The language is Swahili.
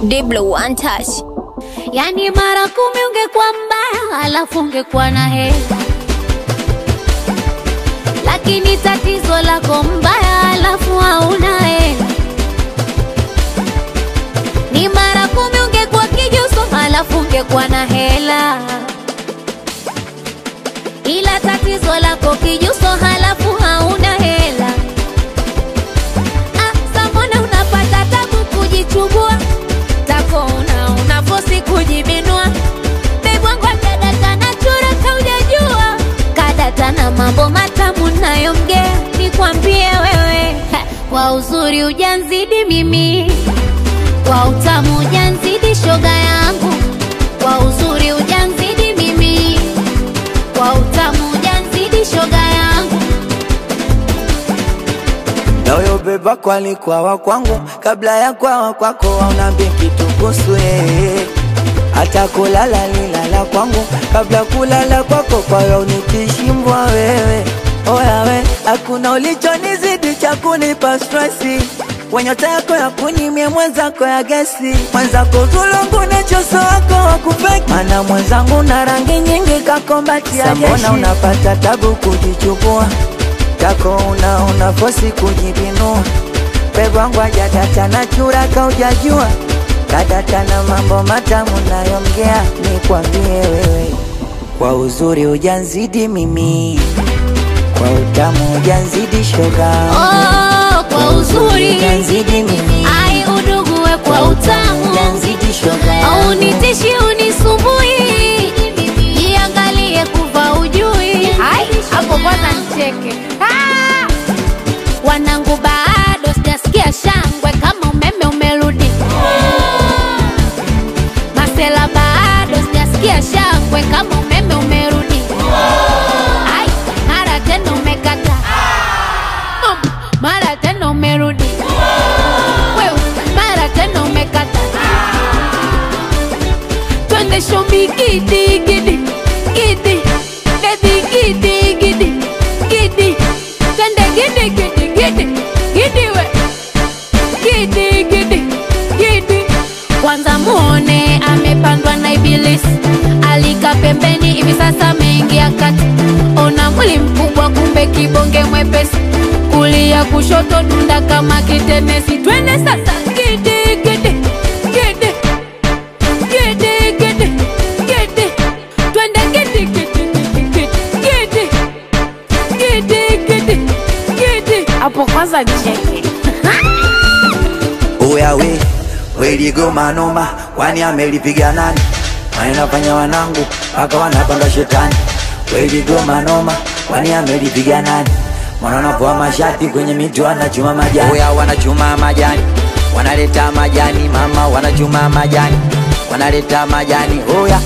Diblo untouched. Yani mara 10 ungekuwa mbaya, alafu ungekuwa na hela. Lakini tatizo lako mbaya, alafu hauna hela. Ni mara 10 ungekuwa kijuso, alafu ungekuwa na hela. Ila tatizo lako kijuso, alafu hauna hela. Samona unapata tabu kujichubua, tako unafosi kujibinua. Babe wangu kadata na chura kaujajua, kadata na mambo matamu nayomgea. Nikwambie wewe, kwa uzuri ujanzidi mimi, kwa utamu ujanzidi shoga yangu. Kwa uzuri ujanzidi mimi, kwa utamu ujanzidi shoga yangu. Nayo beba kwa alikuwa wa kwangu, kabla ya kwa wa kwako haunambi kitu kuhusu yeye. Hata kulala lilala kwangu, kabla kulala kwako kwa ya unitishimbwa wewe. Oya we, hakuna ulichonizidi cha kunipa stressi. Wenyota yako ya kunimie mwenzako ya gesi. Mwenzako zulungu na choso wako wakupeki, mana mwenzangu na rangi nyingi kakombati ya jeshi. Sambona unapata tabu kujichukua, tako unafosi kujibinua. Babe wangu ajadata na chura kaujajua, kadata na mambo matamu nayomgea. Nikwambie wewe, kwa uzuri ujanzidi mimi, kwa utamu ujanzidi shoga. Kwa uzuri ujanzidi mimi, ai uduguwe kwa utamu ujanzidi shoga. Au nitishi unisumbui, jiangalie kuva ujui. Hai, hapo kwanza nicheke. Wanangu bado sijasikia shangwe kama umeme umerudi. Masela bado sijasikia shangwe kama umeme umerudi. Ai, mara tena umekata, mara tena umerudi. Wewe, mara tena umekata. Twende show me gidi gidi gidi, baby gidi gidi gidi. Twende gidi gidi gidi gidi we, gidi gidi gidi. Kwanza muone amepandwa na ibilisi, alika pembeni hivi sasa mengia kati. Ona mwili mkubwa kumbe kibonge mwepesi, kulia kushoto dunda kama kitenesi. Twende sasa gidi gidi gidi gidi gidi gidi. Twende gidi gidi gidi gidi gidi gidi gidi. Hapo kwanza cheke. Oya we ligoma noma, kwani amelipiga nani? Wanafanya wanangu paka wanapanda shetani. We ligoma noma, kwani amelipiga nani? Wanapoa mashati kwenye miti wanachuma majani. Oya wanachuma majani, wanaleta majani mama, wanachuma majani, wanaleta majani. Oya